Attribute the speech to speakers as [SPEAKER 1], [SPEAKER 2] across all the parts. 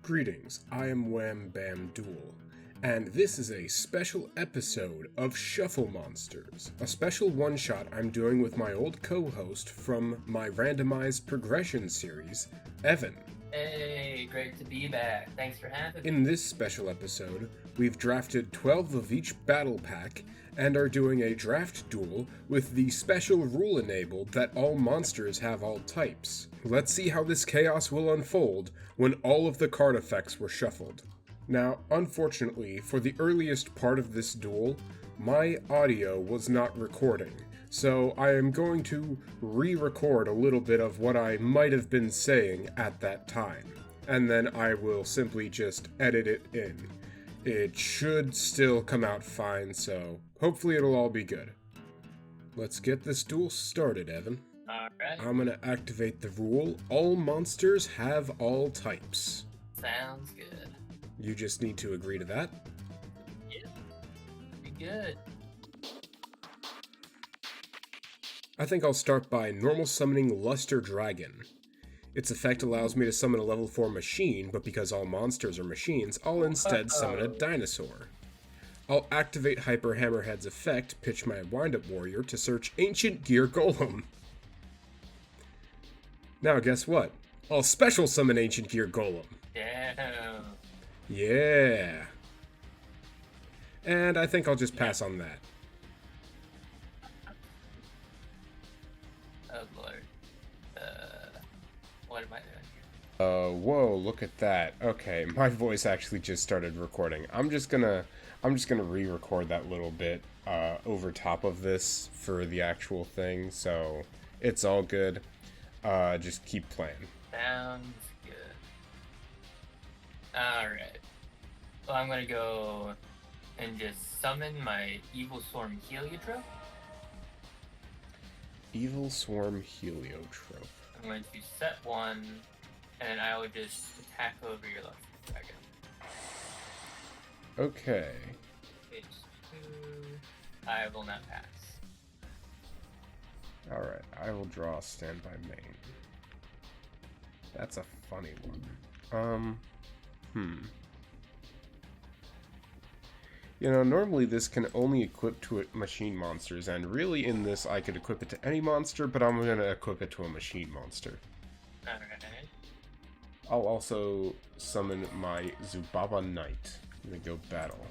[SPEAKER 1] Greetings, I am Wham Bam Duel, and this is a special episode of Shuffle Monsters, a special one-shot I'm doing with my old co-host from my randomized progression series, Evan.
[SPEAKER 2] Hey, great to be back. Thanks for having me.
[SPEAKER 1] In this special episode, we've drafted 12 of each battle pack and are doing a draft duel with the special rule enabled that all monsters have all types. Let's see how this chaos will unfold when all of the card effects were shuffled. Now, unfortunately, for the earliest part of this duel, my audio was not recording, so I am going to re-record a little bit of what I might have been saying at that time, and then I will simply just edit it in. It should still come out fine, so hopefully it'll all be good. Let's get this duel started, Evan.
[SPEAKER 2] Alright.
[SPEAKER 1] I'm gonna activate the rule, all monsters have all types.
[SPEAKER 2] Sounds good.
[SPEAKER 1] You just need to agree to that.
[SPEAKER 2] Yeah. Pretty good.
[SPEAKER 1] I think I'll start by normal summoning Luster Dragon. Its effect allows me to summon a level 4 machine, but because all monsters are machines, I'll instead summon a dinosaur. I'll activate Hyper Hammerhead's effect, pitch my Wind-Up Warrior to search Ancient Gear Golem. Now guess what? I'll special summon Ancient Gear Golem.
[SPEAKER 2] Damn.
[SPEAKER 1] Yeah. And I think I'll just pass on that.
[SPEAKER 2] Oh lord. What am I doing here?
[SPEAKER 1] Whoa, look at that. Okay, my voice actually just started recording. I'm just gonna re-record that little bit over top of this for the actual thing, so it's all good. Just keep playing.
[SPEAKER 2] Sounds good. Alright. Well, I'm gonna go and just summon my Evil Swarm Heliotrope.
[SPEAKER 1] Evil Swarm Heliotrope.
[SPEAKER 2] I'm going to set one, and I will just attack over your left dragon.
[SPEAKER 1] Okay.
[SPEAKER 2] It's 2. I will not pass.
[SPEAKER 1] Alright, I will draw Standby Main. That's a funny one. You know, normally this can only equip to machine monsters, and really in this I could equip it to any monster, but I'm gonna equip it to a machine monster.
[SPEAKER 2] Alright.
[SPEAKER 1] I'll also summon my Zubaba Knight. I'm gonna go battle.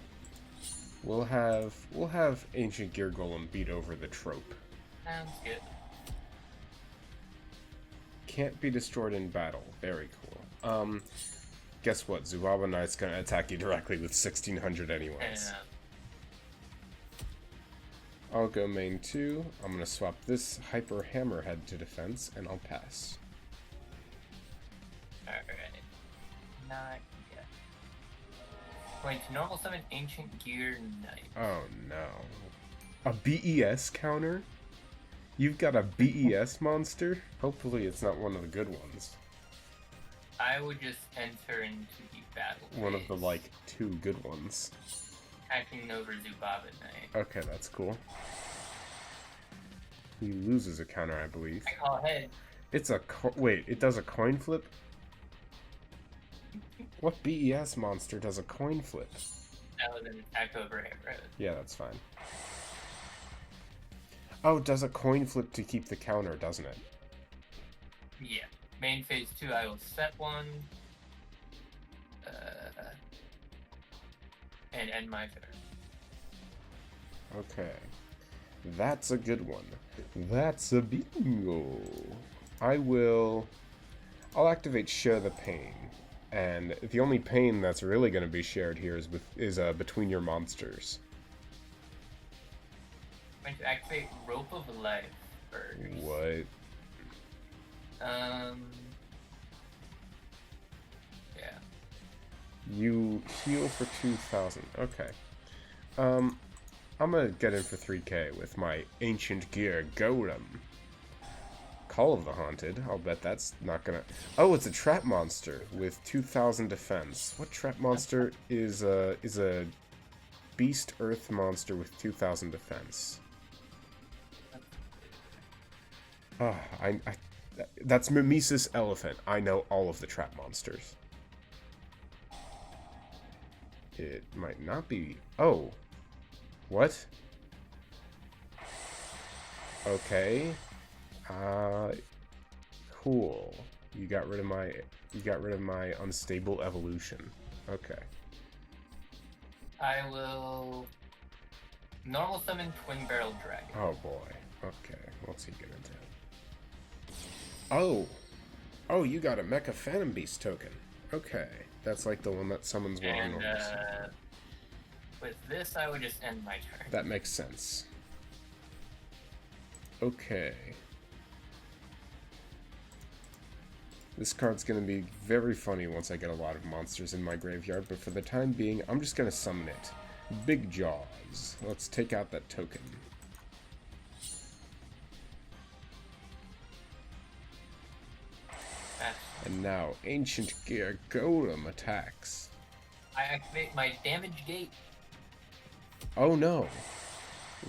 [SPEAKER 1] We'll have Ancient Gear Golem beat over the trope.
[SPEAKER 2] Sounds good.
[SPEAKER 1] Can't be destroyed in battle. Very cool. Guess what? Zubaba Knight's gonna attack you directly with 1600 anyways. I'll go main 2. I'm gonna swap this Hyper Hammerhead to defense, and I'll pass.
[SPEAKER 2] Alright. Not yet. Going to normal summon Ancient Gear Knight.
[SPEAKER 1] Oh no. A BES counter? You've got a BES monster? Hopefully it's not one of the good ones.
[SPEAKER 2] I would just enter into the battle phase.
[SPEAKER 1] One of the, like, 2 good ones.
[SPEAKER 2] Attacking over Zubaba Knight.
[SPEAKER 1] Okay, that's cool. He loses a counter, I believe.
[SPEAKER 2] I call ahead.
[SPEAKER 1] It's a wait, it does a coin flip? What BES monster does a coin flip?
[SPEAKER 2] That was an attack over Hammerhead.
[SPEAKER 1] Yeah, that's fine. Oh, it does a coin flip to keep the counter, doesn't it?
[SPEAKER 2] Yeah. Main phase 2, I will set one. And end my turn.
[SPEAKER 1] Okay. That's a good one. That's a bingo. I'll activate Share the Pain. And the only pain that's really going to be shared here is between your monsters.
[SPEAKER 2] I'm going to activate Rope of Life first.
[SPEAKER 1] What?
[SPEAKER 2] Yeah.
[SPEAKER 1] You heal for 2,000. Okay. I'm gonna get in for 3k with my Ancient Gear Golem. Call of the Haunted. I'll bet that's not gonna... Oh, it's a trap monster with 2,000 defense. What trap monster is a beast earth monster with 2,000 defense? That's Mimesis Elephant. I know all of the trap monsters. It might not be. Oh. What? Okay. Cool. You got rid of my unstable evolution. Okay.
[SPEAKER 2] I will normal summon Twin Barrel Dragon.
[SPEAKER 1] Oh boy. Okay. What's he gonna do? Oh. Oh, you got a Mecha Phantom Beast token. Okay. That's like the one that summons one
[SPEAKER 2] And
[SPEAKER 1] normal.
[SPEAKER 2] with this, I would just end my turn.
[SPEAKER 1] That makes sense. Okay. This card's gonna be very funny once I get a lot of monsters in my graveyard, but for the time being, I'm just gonna summon it. Big Jaws. Let's take out that token. And now, Ancient Gear Golem attacks.
[SPEAKER 2] I activate my damage gate.
[SPEAKER 1] Oh no.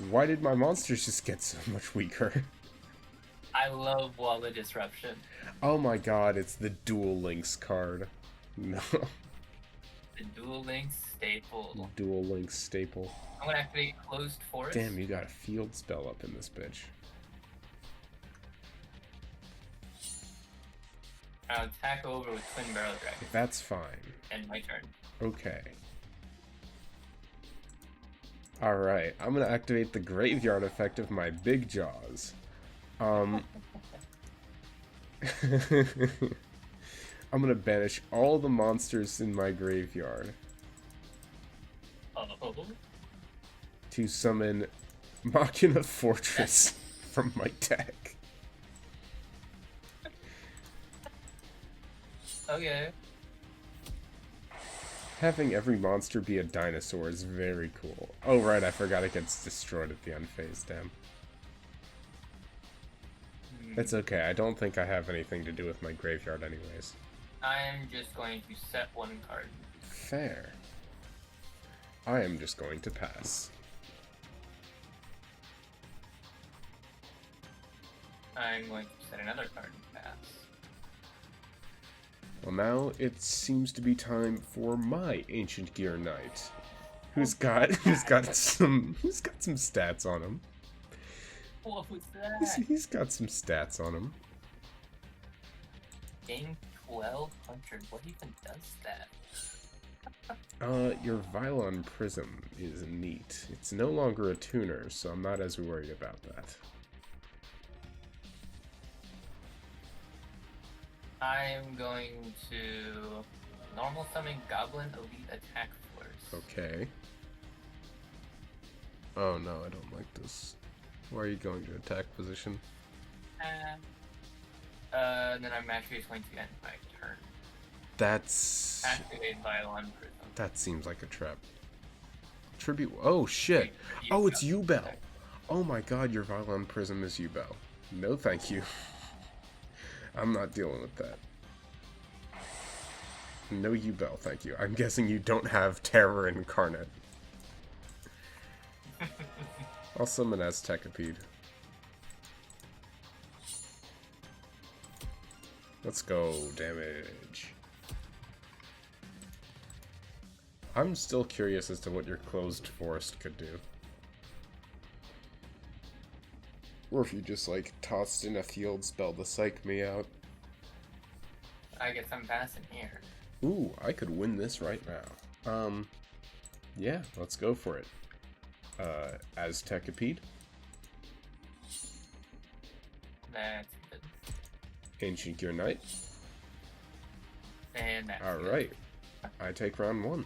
[SPEAKER 1] Why did my monsters just get so much weaker?
[SPEAKER 2] I love Wall of Disruption.
[SPEAKER 1] Oh my god, it's the Duel Links card. No.
[SPEAKER 2] The Duel Links staple.
[SPEAKER 1] Duel Links staple.
[SPEAKER 2] I'm gonna activate Closed Forest.
[SPEAKER 1] Damn, you got a field spell up in this bitch.
[SPEAKER 2] I'll attack over with Twin Barrel Dragon.
[SPEAKER 1] That's fine.
[SPEAKER 2] End my turn.
[SPEAKER 1] Okay. Alright, I'm gonna activate the graveyard effect of my Big Jaws. I'm gonna banish all the monsters in my graveyard
[SPEAKER 2] Oh.
[SPEAKER 1] to summon Machina Fortress from my deck.
[SPEAKER 2] Okay.
[SPEAKER 1] Having every monster be a dinosaur is very cool. Oh right, I forgot it gets destroyed at the end phase, damn. It's okay, I don't think I have anything to do with my graveyard anyways.
[SPEAKER 2] I'm just going to set one card.
[SPEAKER 1] Fair. I am just going to pass.
[SPEAKER 2] I'm going to set another card and pass.
[SPEAKER 1] Well now, it seems to be time for my Ancient Gear Knight. Who's got some stats on him.
[SPEAKER 2] What was that?
[SPEAKER 1] He's got some stats on him.
[SPEAKER 2] Gain 1200. What even does that?
[SPEAKER 1] Your Vylon Prism is neat. It's no longer a tuner, so I'm not as worried about that.
[SPEAKER 2] I'm going to normal summon Goblin Elite Attack Force.
[SPEAKER 1] Okay. Oh no, I don't like this. Why are you going to attack position?
[SPEAKER 2] Then I'm actually going to end my turn.
[SPEAKER 1] That's...
[SPEAKER 2] Activate Violon Prism.
[SPEAKER 1] That seems like a trap. Tribute... Oh shit! Oh, it's Yubel! Oh my god, your Vylon Prism is Yubel. No thank you. I'm not dealing with that. No Yubel, thank you. I'm guessing you don't have Terror Incarnate. I'll summon Aztekipede. Let's go, damage. I'm still curious as to what your Closed Forest could do. Or if you just, like, tossed in a field spell to psych me out.
[SPEAKER 2] I guess I'm passing here.
[SPEAKER 1] Ooh, I could win this right now. Yeah, let's go for it. Aztekipede.
[SPEAKER 2] That's good.
[SPEAKER 1] Ancient Gear Knight.
[SPEAKER 2] And that's good.
[SPEAKER 1] Alright. I take round one.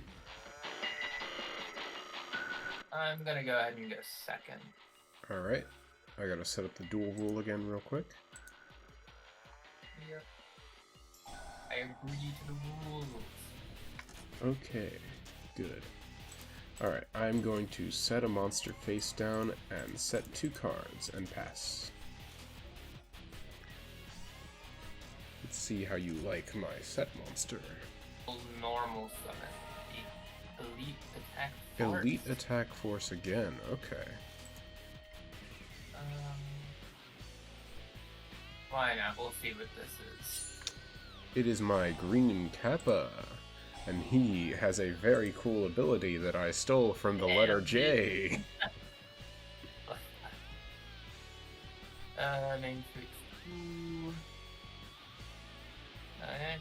[SPEAKER 2] I'm gonna go ahead and go second.
[SPEAKER 1] Alright. I gotta set up the dual rule again real quick.
[SPEAKER 2] Yep. I agree to the rules.
[SPEAKER 1] Okay, good. Alright, I'm going to set a monster face down and set 2 cards and pass. Let's see how you like my set monster.
[SPEAKER 2] Normal summon. The Elite Attack Force.
[SPEAKER 1] Elite Attack Force again, okay.
[SPEAKER 2] Why not? We'll see what this is.
[SPEAKER 1] It is my green Kappa. And he has a very cool ability that I stole from the letter J.
[SPEAKER 2] Main switch 2. Okay.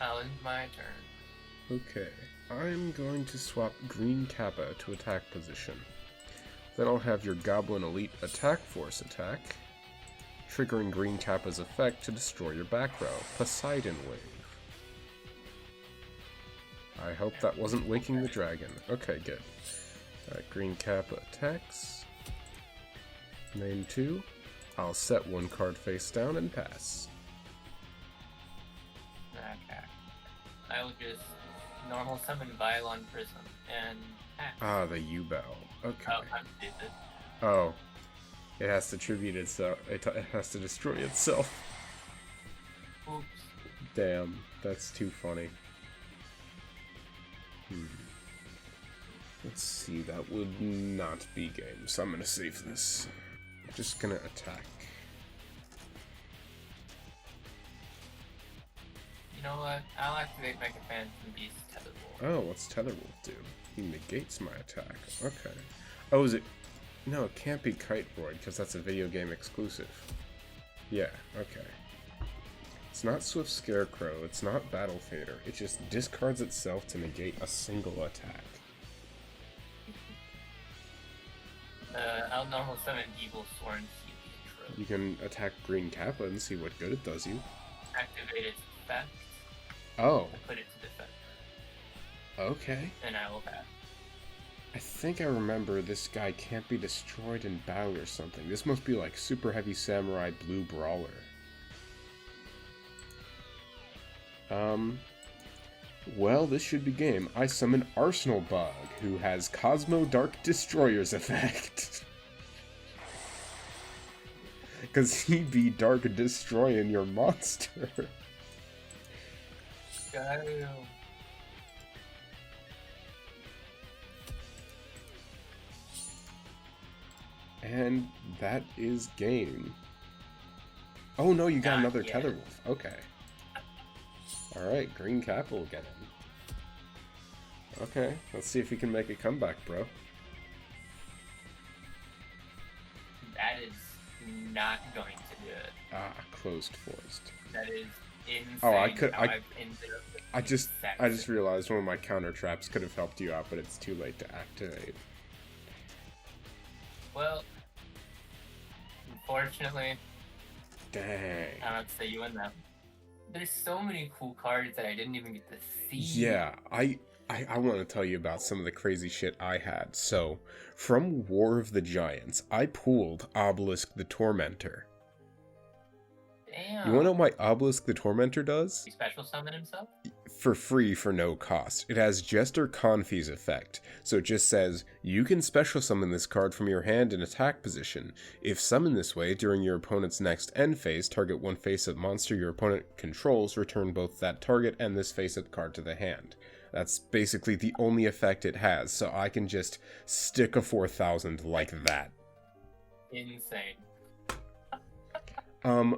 [SPEAKER 2] I'll end my turn.
[SPEAKER 1] Okay, I'm going to swap Green Kappa to attack position. Then I'll have your Goblin Elite Attack Force attack, triggering Green Kappa's effect to destroy your back row, Poseidon Wave. I hope that wasn't waking the dragon. Okay, good. Green Kappa attacks. Main 2. I'll set one card face down and pass.
[SPEAKER 2] Okay. I will just normal summon Violon Prism and act.
[SPEAKER 1] Ah, the U-Bell. Okay.
[SPEAKER 2] Oh, I'm stupid.
[SPEAKER 1] Oh. It has to tribute itself. It has to destroy itself.
[SPEAKER 2] Oops.
[SPEAKER 1] Damn, that's too funny. Let's see, that would not be game, so I'm gonna save this. I'm just gonna attack.
[SPEAKER 2] You know what? I'll activate Mega Phantom Beast Tetherwolf.
[SPEAKER 1] Oh, what's Tetherwolf do? He negates my attack. Okay. Oh, is it... No, it can't be Kite Void, because that's a video game exclusive. Yeah, okay. It's not Swift Scarecrow, it's not Battle Fader, it just discards itself to negate a single attack.
[SPEAKER 2] I'll normal summon Evil Sworn Heliotro.
[SPEAKER 1] You can attack Green Kappa and see what good it does you.
[SPEAKER 2] Activate its effect.
[SPEAKER 1] Oh,
[SPEAKER 2] Put it to defense.
[SPEAKER 1] okay.
[SPEAKER 2] And I will pass.
[SPEAKER 1] I think I remember this guy can't be destroyed in battle or something. This must be like Super Heavy Samurai Blue Brawler. Well, this should be game. I summon Arsenal Bug, who has Cosmo Dark Destroyer's effect. Because he be Dark Destroying your monster.
[SPEAKER 2] Go.
[SPEAKER 1] And that is game. Oh no, you got
[SPEAKER 2] Not
[SPEAKER 1] another
[SPEAKER 2] yet.
[SPEAKER 1] Tetherwolf. Okay. Alright, Green Kappa will get him. Okay, let's see if we can make a comeback, bro.
[SPEAKER 2] That is not going to do it.
[SPEAKER 1] Ah, closed forest.
[SPEAKER 2] That is insane.
[SPEAKER 1] Oh, I could-
[SPEAKER 2] how
[SPEAKER 1] I-
[SPEAKER 2] I've ended up with
[SPEAKER 1] I just
[SPEAKER 2] exact
[SPEAKER 1] realized one of my counter traps could have helped you out, but it's too late to activate.
[SPEAKER 2] Well, unfortunately,
[SPEAKER 1] Dang.
[SPEAKER 2] I don't say you win that. There's so many cool cards that I didn't even get to see.
[SPEAKER 1] Yeah, I want to tell you about some of the crazy shit I had. So, from War of the Giants, I pulled Obelisk the Tormentor.
[SPEAKER 2] Damn.
[SPEAKER 1] You want to know what my Obelisk the Tormentor does?
[SPEAKER 2] He special summon himself?
[SPEAKER 1] For free for no cost. It has Jester Confy's effect, so it just says, you can special summon this card from your hand in attack position. If summoned this way, during your opponent's next end phase, target one face-up monster your opponent controls, return both that target and this face-up card to the hand. That's basically the only effect it has, so I can just stick a 4000 like that.
[SPEAKER 2] Insane.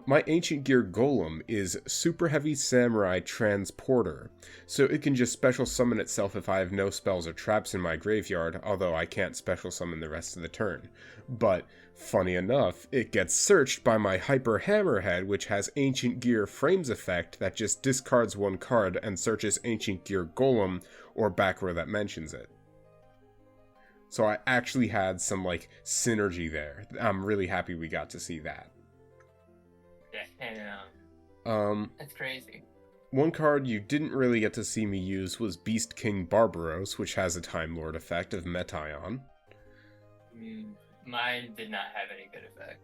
[SPEAKER 1] My Ancient Gear Golem is Super Heavy Samurai Transporter, so it can just special summon itself if I have no spells or traps in my graveyard, although I can't special summon the rest of the turn. But, funny enough, it gets searched by my Hyper Hammerhead, which has Ancient Gear Frames effect that just discards one card and searches Ancient Gear Golem or back row that mentions it. So I actually had some, like, synergy there. I'm really happy we got to see that.
[SPEAKER 2] Damn. That's crazy.
[SPEAKER 1] One card you didn't really get to see me use was Beast King Barbaros, which has a Time Lord effect of Metaion.
[SPEAKER 2] Mine did not have any good effect.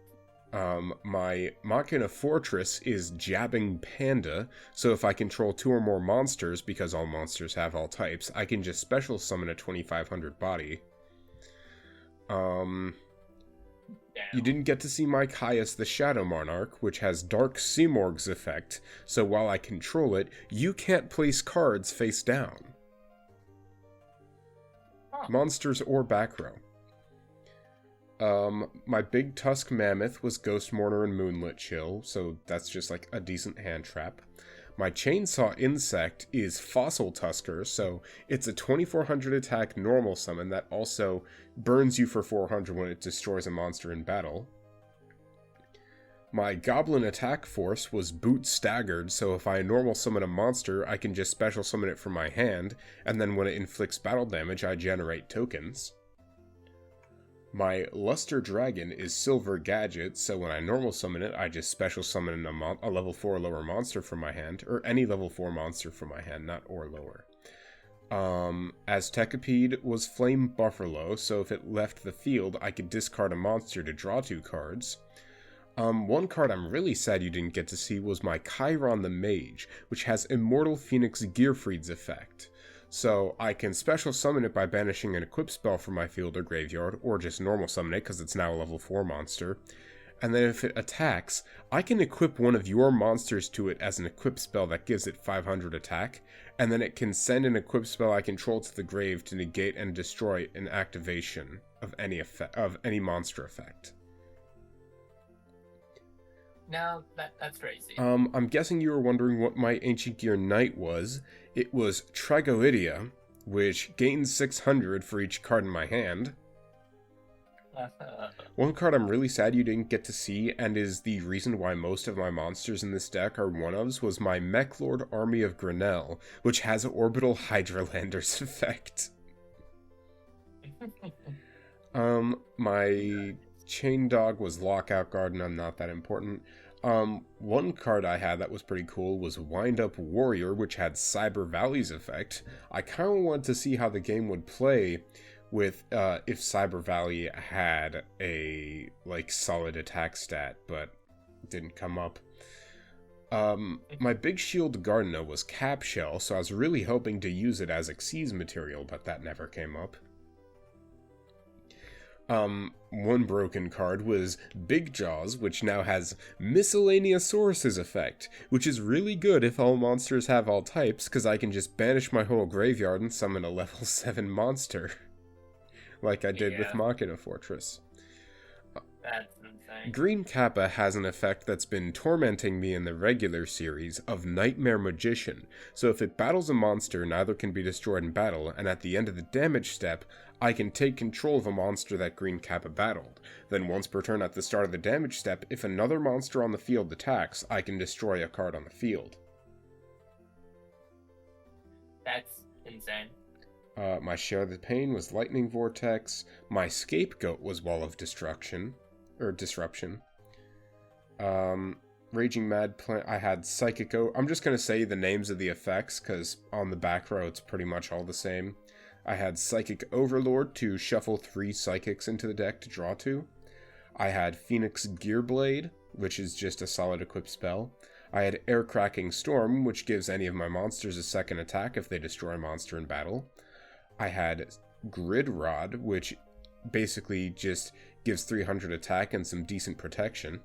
[SPEAKER 1] My Machina Fortress is Jabbing Panda, so if I control two or more monsters, because all monsters have all types, I can just special summon a 2500 body. You didn't get to see my Caius the Shadow Monarch, which has Dark Seamorg's effect, so while I control it, you can't place cards face down.
[SPEAKER 2] Huh.
[SPEAKER 1] Monsters or back row. My Big Tusk Mammoth was Ghost Mourner and Moonlit Chill, so that's just like a decent hand trap. My Chainsaw Insect is Fossil Tusker, so it's a 2400 attack normal summon that also burns you for 400 when it destroys a monster in battle. My Goblin Attack Force was Boot Staggered, so if I normal summon a monster, I can just special summon it from my hand, and then when it inflicts battle damage, I generate tokens. My Luster Dragon is Silver Gadget, so when I normal summon it, I just special summon a level 4 or lower monster from my hand, or any level 4 monster from my hand, not or lower. Aztekipede was Flame Buffalo, so if it left the field, I could discard a monster to draw 2 cards. One card I'm really sad you didn't get to see was my Chiron the Mage, which has Immortal Phoenix Gearfried's effect. So I can special summon it by banishing an equip spell from my field or graveyard, or just normal summon it because it's now a level 4 monster. And then if it attacks, I can equip one of your monsters to it as an equip spell that gives it 500 attack, and then it can send an equip spell I control to the grave to negate and destroy an activation of any monster effect.
[SPEAKER 2] No, that's crazy.
[SPEAKER 1] I'm guessing you were wondering what my Ancient Gear Knight was. It was Tragoidia, which gains 600 for each card in my hand. One card I'm really sad you didn't get to see, and is the reason why most of my monsters in this deck are one-ofs, was my Mechlord Army of Grenell, which has Orbital Hydralander's effect. My Chain Dog was Lockout Guard, and I'm not that important. One card I had that was pretty cool was Wind Up Warrior, which had Cyber Valley's effect. I kind of wanted to see how the game would play with if Cyber Valley had a solid attack stat, but it didn't come up. My Big Shield Gardener was Cap Shell, so I was really hoping to use it as Xyz material, but that never came up. One broken card was Big Jaws, which now has Miscellaneousaurus's effect, which is really good if all monsters have all types, because I can just banish my whole graveyard and summon a level 7 monster, like I did with Machina Fortress.
[SPEAKER 2] That's insane.
[SPEAKER 1] Green Kappa has an effect that's been tormenting me in the regular series of Nightmare Magician, so if it battles a monster, neither can be destroyed in battle, and at the end of the damage step, I can take control of a monster that Green Kappa battled. Then once per turn at the start of the damage step, if another monster on the field attacks, I can destroy a card on the field.
[SPEAKER 2] That's insane.
[SPEAKER 1] My Share the Pain was Lightning Vortex. My Scapegoat was Wall of Disruption. Raging Mad Plant, I had Psychico. I'm just going to say the names of the effects, because on the back row it's pretty much all the same. I had Psychic Overlord to shuffle 3 Psychics into the deck to draw 2. I had Phoenix Gearblade, which is just a solid equip spell. I had Air Cracking Storm, which gives any of my monsters a second attack if they destroy a monster in battle. I had Grid Rod, which basically just gives 300 attack and some decent protection.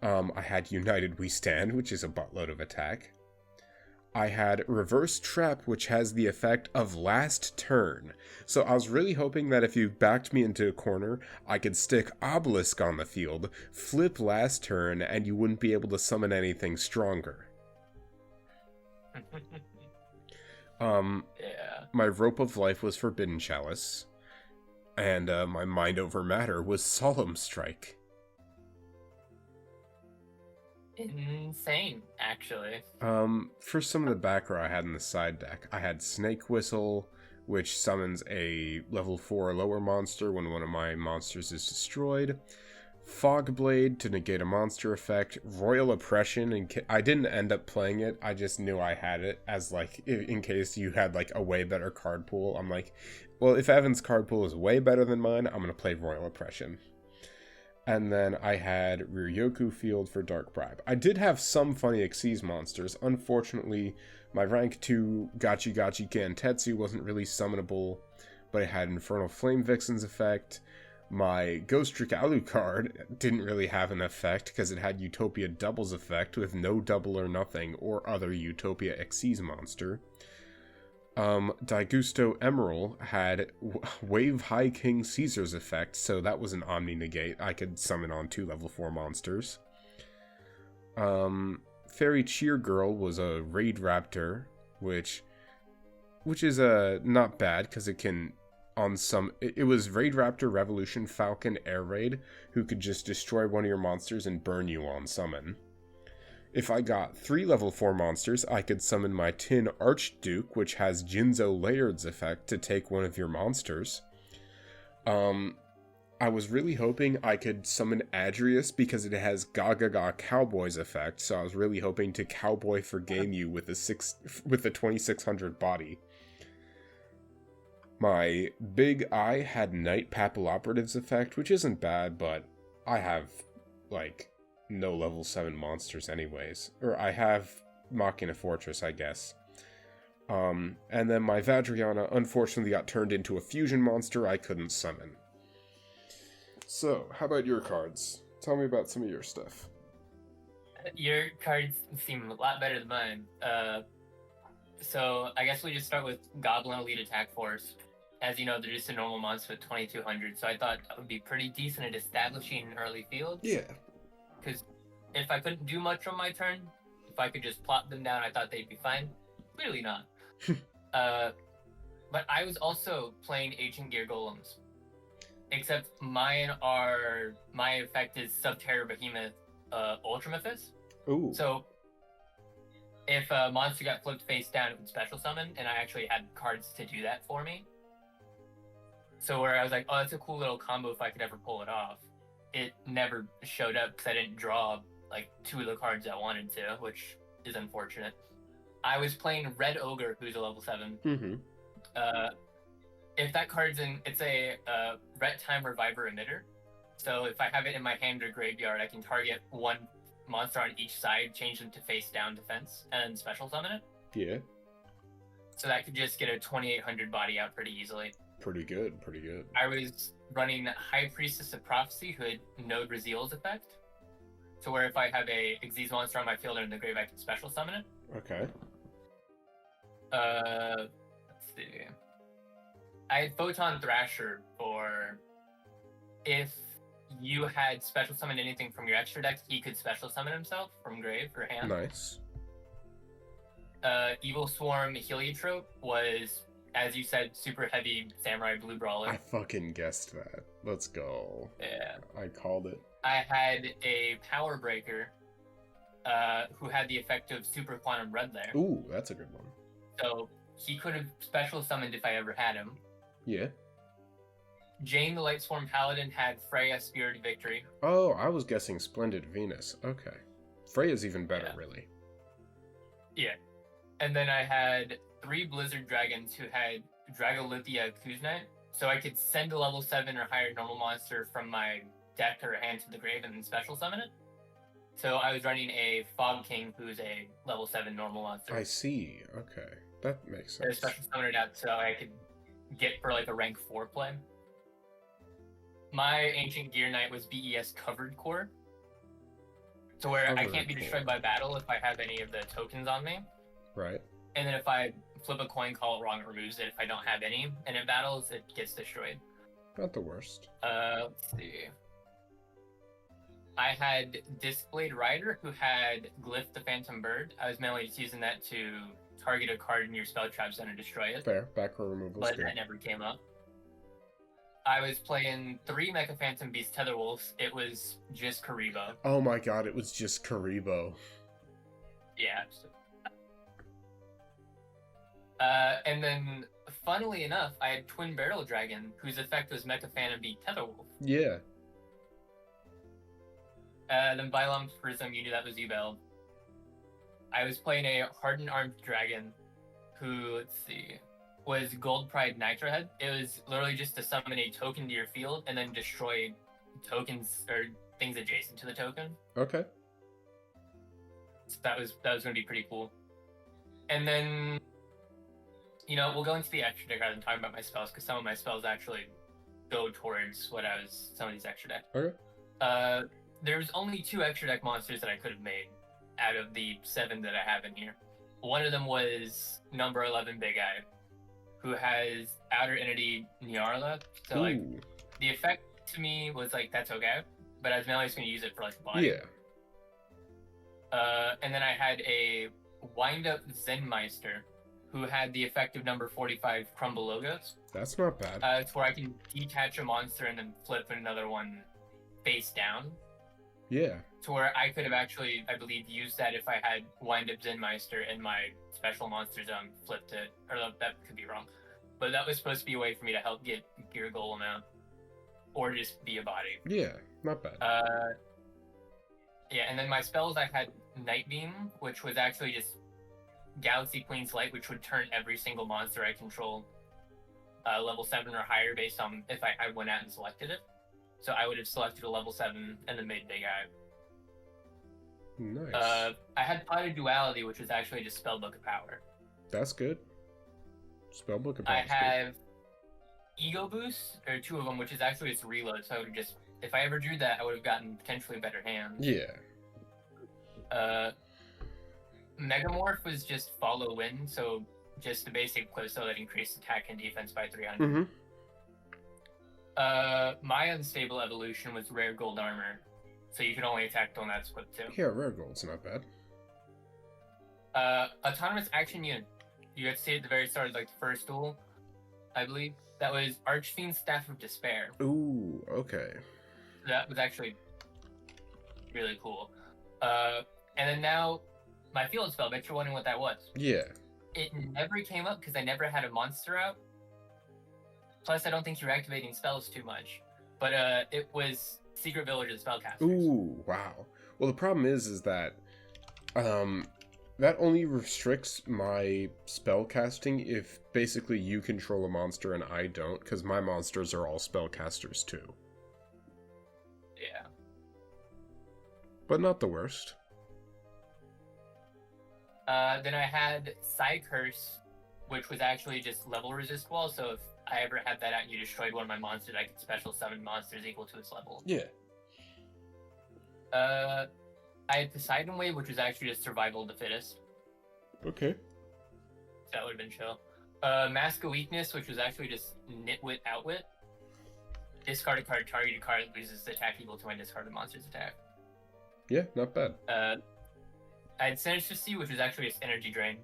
[SPEAKER 1] I had United We Stand, which is a buttload of attack. I had Reverse Trap, which has the effect of last turn. So I was really hoping that if you backed me into a corner, I could stick Obelisk on the field, flip last turn, and you wouldn't be able to summon anything stronger. My Rope of Life was Forbidden Chalice. And my Mind Over Matter was Solemn Strike.
[SPEAKER 2] Insane, actually.
[SPEAKER 1] For some of the back row I had in the side deck, I had Snake Whistle, which summons a level 4 or lower monster when one of my monsters is destroyed. Fogblade to negate a monster effect. Royal Oppression, and I didn't end up playing it, I just knew I had it as in case you had a way better card pool. I'm like, well, if Evan's card pool is way better than mine, I'm gonna play Royal Oppression. And then I had Ryoku Field for Dark Bribe. I did have some funny Xyz monsters. Unfortunately, my rank 2 Gachi Gachi Gantetsu wasn't really summonable, but it had Infernal Flame Vixen's effect. My Ghost Trick Alucard didn't really have an effect because it had Utopia Double's effect with no double or nothing or other Utopia Xyz monster. Daigusto Emerald had Wave High King Caesar's effect, so that was an Omni Negate. I could summon on 2 level 4 monsters. Fairy Cheer Girl was a Raid Raptor, which is not bad because it can on some. It was Raid Raptor Revolution Falcon Air Raid who could just destroy one of your monsters and burn you on summon. If I got 3 level 4 monsters, I could summon my Tin Archduke, which has Jinzo Laird's effect to take one of your monsters. I was really hoping I could summon Adrius because it has Gaga Cowboy's effect, so I was really hoping to Cowboy for game you with a 2600 body. My Big Eye had Night Papilloperative's effect, which isn't bad, but I have, like, no level 7 monsters anyways. Or I have Machina Fortress, I guess. And then my Vadriana unfortunately got turned into a fusion monster I couldn't summon. So, how about your cards? Tell me about some of your stuff.
[SPEAKER 2] Your cards seem a lot better than mine. So I guess we just start with Goblin Elite Attack Force. As you know, they're just a normal monster with 2200, so I thought that would be pretty decent at establishing an early field.
[SPEAKER 1] Yeah.
[SPEAKER 2] Because if I couldn't do much on my turn, if I could just plop them down, I thought they'd be fine. Clearly not. But I was also playing Ancient Gear Golems. Except my effect is Subterror Behemoth Ultramephist.
[SPEAKER 1] Ooh.
[SPEAKER 2] So if a monster got flipped face down, it would special summon, and I actually had cards to do that for me. So where I was like, oh, that's a cool little combo if I could ever pull it off. It never showed up because I didn't draw like 2 of the cards I wanted to, which is unfortunate. I was playing Red Ogre, who's a level 7.
[SPEAKER 1] Mm-hmm.
[SPEAKER 2] If that card's in, it's a Ret Time Reviver Emitter. So if I have it in my hand or graveyard, I can target one monster on each side, change them to face down defense, and special summon it.
[SPEAKER 1] Yeah.
[SPEAKER 2] So that could just get a 2800 body out pretty easily.
[SPEAKER 1] Pretty good, pretty good.
[SPEAKER 2] I was running High Priestess of Prophecy, who had Node Raziel's effect. So where if I have a Xyz monster on my field or in the grave, I can special summon it.
[SPEAKER 1] Okay.
[SPEAKER 2] Let's see. I had Photon Thrasher for if you had special summoned anything from your extra deck, he could special summon himself from grave or hand.
[SPEAKER 1] Nice.
[SPEAKER 2] Evil Swarm Heliotrope was, as you said, super heavy Samurai Blue Brawler.
[SPEAKER 1] I fucking guessed that. Let's go.
[SPEAKER 2] Yeah.
[SPEAKER 1] I called it.
[SPEAKER 2] I had a Power Breaker who had the effect of Super Quantum Red there.
[SPEAKER 1] Ooh, that's a good one.
[SPEAKER 2] So he could have special summoned if I ever had him.
[SPEAKER 1] Yeah.
[SPEAKER 2] Jane the Lightsworn Paladin had Freya Spirited Victory.
[SPEAKER 1] Oh, I was guessing Splendid Venus. Okay. Freya's even better,
[SPEAKER 2] Yeah.
[SPEAKER 1] really.
[SPEAKER 2] Yeah. And then I had 3 Blizzard Dragons who had Dragolithia Kuznite. So I could send a level 7 or higher normal monster from my deck or hand to the grave and then special summon it. So I was running a Fog King who's a level 7 normal monster.
[SPEAKER 1] I see. Okay. That makes
[SPEAKER 2] So I
[SPEAKER 1] sense.
[SPEAKER 2] special summoned it out so I could get for like a rank 4 play. My Ancient Gear Knight was BES Covered Core. So where I
[SPEAKER 1] Covered
[SPEAKER 2] can't be destroyed
[SPEAKER 1] Core.
[SPEAKER 2] by battle if I have any of the tokens on me.
[SPEAKER 1] Right.
[SPEAKER 2] And then if I flip a coin, call it wrong, it removes it. If I don't have any, and it battles, it gets destroyed.
[SPEAKER 1] Not the worst.
[SPEAKER 2] Let's see. I had Discblade Rider, who had Glyph the Phantom Bird. I was mainly just using that to target a card in your spell trap zone and destroy it.
[SPEAKER 1] Fair. Backrow removal.
[SPEAKER 2] But that never came up. I was playing 3 Mecha Phantom Beast Tetherwolves. It was just Karibo.
[SPEAKER 1] Oh my god, it was just Karibo.
[SPEAKER 2] Yeah. And then, funnily enough, I had Twin Barrel Dragon, whose effect was Mecha Phantom Beast Tetherwolf.
[SPEAKER 1] Yeah.
[SPEAKER 2] Then Bylom's Prism, you knew that was Ubel. I was playing a Hardened Armed Dragon, who, let's see, was Gold Pride Nitro Head. It was literally just to summon a token to your field and then destroy tokens or things adjacent to the token.
[SPEAKER 1] Okay.
[SPEAKER 2] So that was going to be pretty cool. And then, you know, we'll go into the extra deck rather than talking about my spells, because some of my spells actually go towards what I was, some of these extra decks.
[SPEAKER 1] Okay.
[SPEAKER 2] There's only 2 extra deck monsters that I could have made out of the 7 that I have in here. One of them was number 11 Big Eye, who has Outer Entity Nyarla. So, like,
[SPEAKER 1] Ooh.
[SPEAKER 2] the effect to me was like, that's okay, but I was mainly just going to use it for, like, body.
[SPEAKER 1] Yeah.
[SPEAKER 2] And then I had a wind-up Zenmeister, who had the effective number 45 Crumble Logos.
[SPEAKER 1] That's not bad.
[SPEAKER 2] It's where I can detach a monster and then flip another one face down.
[SPEAKER 1] Yeah.
[SPEAKER 2] To where I could have actually, I believe, used that if I had wind-up Zenmeister and my special monster zone flipped it. Or that could be wrong. But that was supposed to be a way for me to help get Gear Golem out. Or just be a body.
[SPEAKER 1] Yeah, not bad.
[SPEAKER 2] Yeah, and then my spells, I had Night Beam, which was actually just Galaxy Queen's Light, which would turn every single monster I control level 7 or higher based on if I went out and selected it. So I would have selected a level 7 and then made Big Eye.
[SPEAKER 1] Nice.
[SPEAKER 2] I had Potted Duality, which was actually just Spellbook of Power.
[SPEAKER 1] That's good. Spellbook of Power.
[SPEAKER 2] I have Ego Boost, or 2 of them, which is actually just reload, so I would just, if I ever drew that, I would have gotten potentially better hands.
[SPEAKER 1] Yeah.
[SPEAKER 2] Megamorph was just Follow Wind, so just the basic Closo that increased attack and defense by 300. My Unstable Evolution was Rare Gold Armor, so you could only attack on that split too.
[SPEAKER 1] Yeah, Rare Gold's not bad.
[SPEAKER 2] Autonomous Action Unit. You had to see it at the very start of like the first duel, I believe. That was Archfiend's Staff of Despair.
[SPEAKER 1] Ooh, okay.
[SPEAKER 2] That was actually really cool. And then now, my field spell, bet you're wondering what that was.
[SPEAKER 1] Yeah.
[SPEAKER 2] It never came up because I never had a monster out. Plus, I don't think you're activating spells too much. But it was Secret Village of the Spellcasters.
[SPEAKER 1] Ooh, wow. Well, the problem is that that only restricts my spell casting if basically you control a monster and I don't, because my monsters are all spellcasters too.
[SPEAKER 2] Yeah.
[SPEAKER 1] But not the worst.
[SPEAKER 2] Then I had Psycurse, which was actually just level resist wall, so if I ever had that out and you destroyed one of my monsters, I could special summon monsters equal to its level.
[SPEAKER 1] Yeah.
[SPEAKER 2] I had Poseidon Wave, which was actually just survival of the fittest.
[SPEAKER 1] Okay.
[SPEAKER 2] That would have been chill. Mask of Weakness, which was actually just Nitwit Outwit. Discard a card, targeted card loses the attack equal to my discarded monster's attack.
[SPEAKER 1] Yeah, not bad.
[SPEAKER 2] I had Sinister, which was actually just Energy Drain.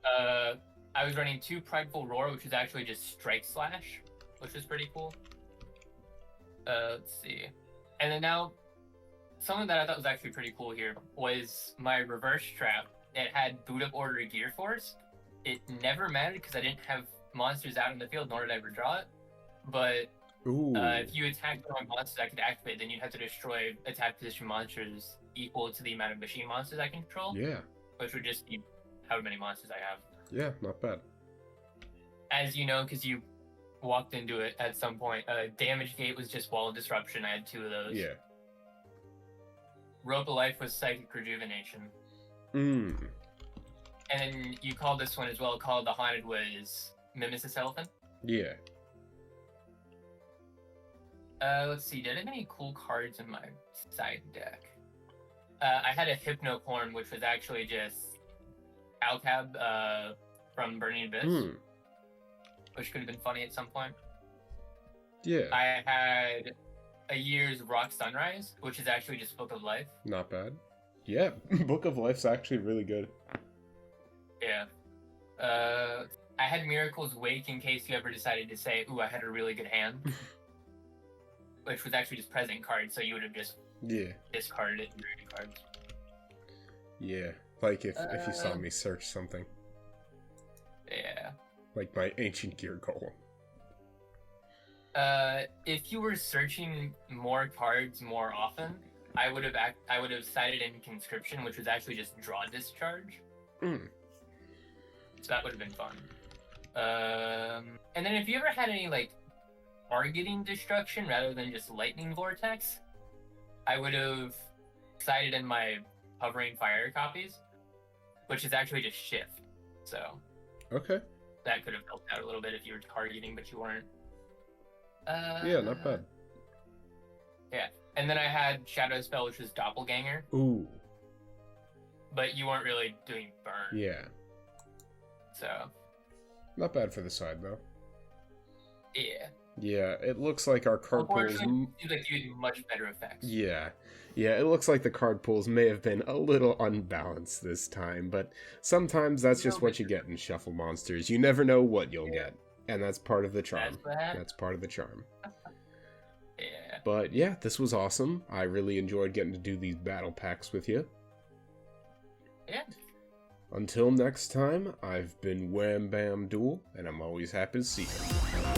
[SPEAKER 2] I was running 2 Prideful Roar, which was actually just Strike Slash, which was pretty cool. Let's see. And then now, something that I thought was actually pretty cool here was my Reverse Trap. It had Boot Up Order Gear Force. It never mattered because I didn't have monsters out in the field, nor did I ever draw it. But if you attacked the wrong monsters I could activate, then you'd have to destroy attack position monsters equal to the amount of machine monsters I can control.
[SPEAKER 1] Yeah.
[SPEAKER 2] Which would just be however many monsters I have.
[SPEAKER 1] Yeah, not bad.
[SPEAKER 2] As you know, because you walked into it at some point, Damage Gate was just Wall of Disruption. I had 2 of those.
[SPEAKER 1] Yeah.
[SPEAKER 2] Rope of Life was Psychic Rejuvenation.
[SPEAKER 1] And
[SPEAKER 2] then you called this one as well, called the Haunted was Mimesis Elephant.
[SPEAKER 1] Yeah.
[SPEAKER 2] Let's see, did I have any cool cards in my side deck? I had a Hypnocorn, which was actually just Alcab from Burning Abyss, which could have been funny at some point.
[SPEAKER 1] Yeah.
[SPEAKER 2] I had a Year's Rock Sunrise, which is actually just Book of Life.
[SPEAKER 1] Not bad. Yeah, Book of Life's actually really good.
[SPEAKER 2] Yeah. I had Miracle's Wake in case you ever decided to say, ooh, I had a really good hand. Which was actually just present cards, so you would have just discarded it and drew cards.
[SPEAKER 1] Yeah, like if you saw me search something.
[SPEAKER 2] Yeah.
[SPEAKER 1] Like my Ancient Gear Golem.
[SPEAKER 2] If you were searching more cards more often, I would have cited in Conscription, which was actually just Draw Discharge. So that would have been fun. And then if you ever had any like targeting destruction rather than just Lightning Vortex, I would have cited in my Hovering Fire copies, which is actually just Shift. So
[SPEAKER 1] okay,
[SPEAKER 2] that could have helped out a little bit if you were targeting but you weren't.
[SPEAKER 1] Yeah, not bad.
[SPEAKER 2] Yeah, and then I had Shadow Spell, which was Doppelganger.
[SPEAKER 1] Ooh.
[SPEAKER 2] But you weren't really doing burn.
[SPEAKER 1] Yeah.
[SPEAKER 2] So.
[SPEAKER 1] Not bad for the side though.
[SPEAKER 2] Yeah.
[SPEAKER 1] Yeah, it looks like our card pools.
[SPEAKER 2] Unfortunately, it seems like you had much better effects.
[SPEAKER 1] Yeah. Yeah, it looks like the card pools may have been a little unbalanced this time, but sometimes that's just what you get in Shuffle Monsters. You never know what you'll get, and that's part of the charm.
[SPEAKER 2] That's what happened.
[SPEAKER 1] That's part of the charm.
[SPEAKER 2] Yeah.
[SPEAKER 1] But yeah, this was awesome. I really enjoyed getting to do these battle packs with you.
[SPEAKER 2] Yeah.
[SPEAKER 1] Until next time, I've been Wham Bam Duel, and I'm always happy to see you.